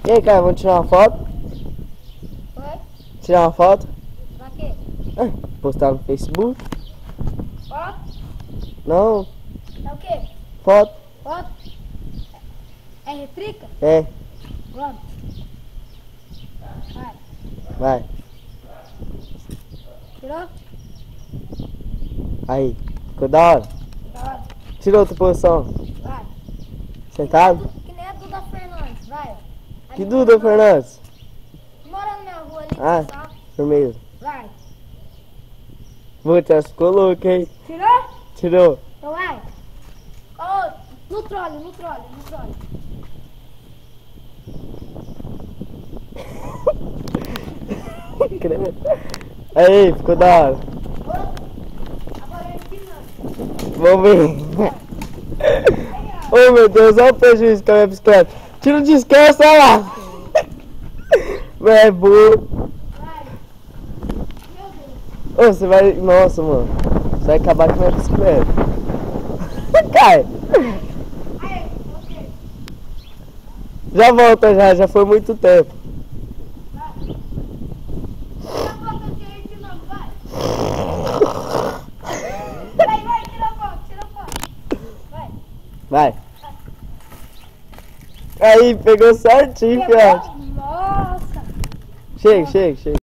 E aí, cara, vamos tirar uma foto? Oi? Tirar uma foto? Pra quê? Postar no Facebook? Foto? Não, É o quê? foto. Foto? É retrica? É, Vamos. Vai. vai. Tirou? Aí, ficou da hora. Da hora. Tira outra posição. Vai. Sentado? Que nem a Duda Fernandes, vai. Que Ali Duda, mora- Fernandes? Mora na minha rua ali, Ah, tá? firmeza. Vai. Putz, essa ficou louca, hein? Tirou? Tirou. Então vai. Ô, no trole, no trole, no trole. Aí, ficou da hora. Agora é empinando. Vamos ver. Oh, meu Deus, olha o prejuízo com a minha bicicleta. Tira o descanso, olha lá. É burro. Vai. Meu Deus. Ô, você vai... Nossa, mano. Você vai acabar com a minha bicicleta. Cai. Aí, ok. Já volta, já foi muito tempo. Tira a foto aqui aí de novo, vai. Vai, tira a foto, tira a foto. Vai. Vai. Aí, pegou certinho, Pegou? fiote. Nossa. Chega, chega, chega.